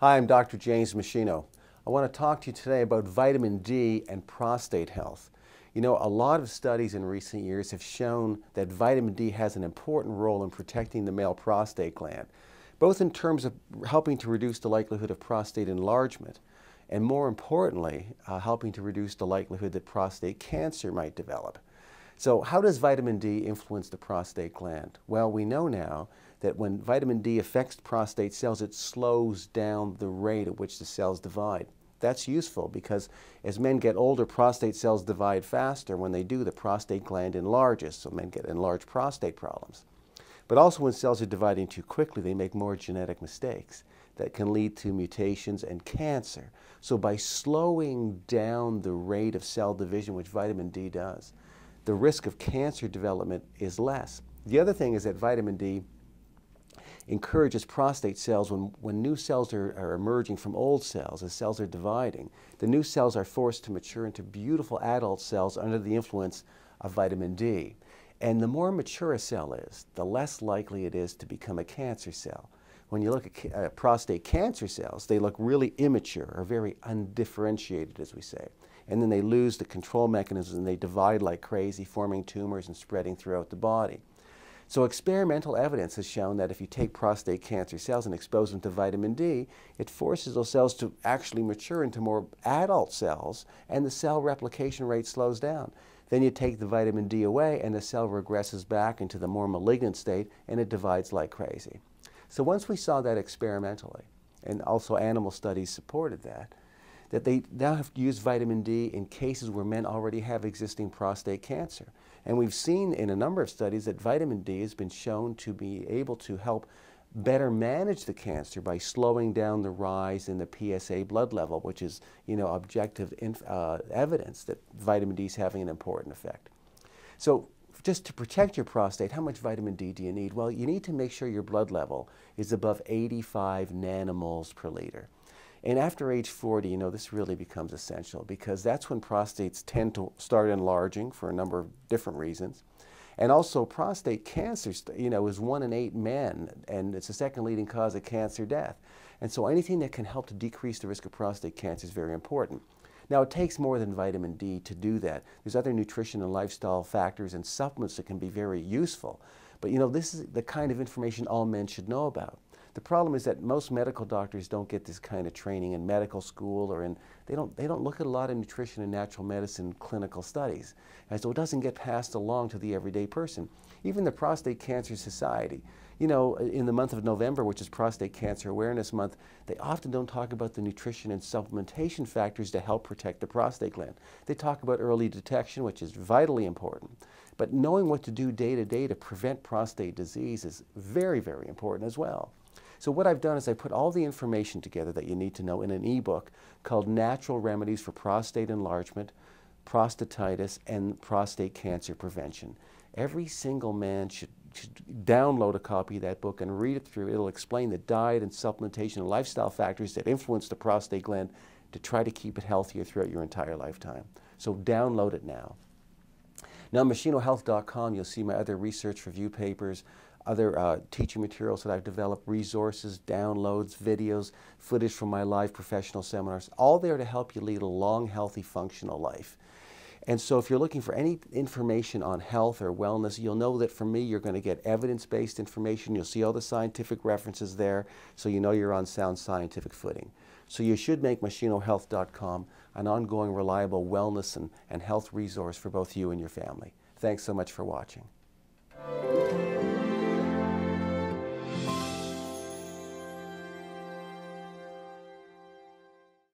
Hi, I'm Dr. James Machino. I want to talk to you today about vitamin D and prostate health. You know, a lot of studies in recent years have shown that vitamin D has an important role in protecting the male prostate gland, both in terms of helping to reduce the likelihood of prostate enlargement, and more importantly, helping to reduce the likelihood that prostate cancer might develop. So how does vitamin D influence the prostate gland? Well, we know now that when vitamin D affects prostate cells, it slows down the rate at which the cells divide. That's useful because as men get older, prostate cells divide faster. When they do, the prostate gland enlarges, so men get enlarged prostate problems. But also when cells are dividing too quickly, they make more genetic mistakes that can lead to mutations and cancer. So by slowing down the rate of cell division, which vitamin D does, the risk of cancer development is less. The other thing is that vitamin D encourages prostate cells when new cells are emerging from old cells, as cells are dividing. The new cells are forced to mature into beautiful adult cells under the influence of vitamin D. And the more mature a cell is, the less likely it is to become a cancer cell. When you look at prostate cancer cells, they look really immature or very undifferentiated, as we say. And then they lose the control mechanisms and they divide like crazy, forming tumors and spreading throughout the body. So experimental evidence has shown that if you take prostate cancer cells and expose them to vitamin D, it forces those cells to actually mature into more adult cells, and the cell replication rate slows down. Then you take the vitamin D away and the cell regresses back into the more malignant state and it divides like crazy. So once we saw that experimentally, and also animal studies supported that they now have to use vitamin D in cases where men already have existing prostate cancer. And we've seen in a number of studies that vitamin D has been shown to be able to help better manage the cancer by slowing down the rise in the PSA blood level, which is, objective evidence that vitamin D is having an important effect. So just to protect your prostate, how much vitamin D do you need? Well, you need to make sure your blood level is above 85 nanomoles per liter. And after age 40, this really becomes essential because that's when prostates tend to start enlarging for a number of different reasons. And also prostate cancer, is 1 in 8 men, and it's the second leading cause of cancer death. And so anything that can help to decrease the risk of prostate cancer is very important. Now, it takes more than vitamin D to do that. There's other nutrition and lifestyle factors and supplements that can be very useful. But this is the kind of information all men should know about. The problem is that most medical doctors don't get this kind of training in medical school or they don't look at a lot of nutrition and natural medicine clinical studies. And so it doesn't get passed along to the everyday person. Even the Prostate Cancer Society, in the month of November, which is Prostate Cancer Awareness Month, they often don't talk about the nutrition and supplementation factors to help protect the prostate gland. They talk about early detection, which is vitally important. But knowing what to do day to day to prevent prostate disease is very, very important as well. So what I've done is I put all the information together that you need to know in an ebook called Natural Remedies for Prostate Enlargement, Prostatitis, and Prostate Cancer Prevention. Every single man should download a copy of that book and read it through. It'll explain the diet and supplementation and lifestyle factors that influence the prostate gland to try to keep it healthier throughout your entire lifetime. So download it now. Now, on MachinoHealth.com, you'll see my other research review papers, other teaching materials that I've developed, resources, downloads, videos, footage from my live professional seminars, all there to help you lead a long, healthy, functional life. And so if you're looking for any information on health or wellness, you'll know that from me, you're going to get evidence-based information. You'll see all the scientific references there, so you know you're on sound scientific footing. So you should make MachinoHealth.com an ongoing, reliable wellness and health resource for both you and your family. Thanks so much for watching.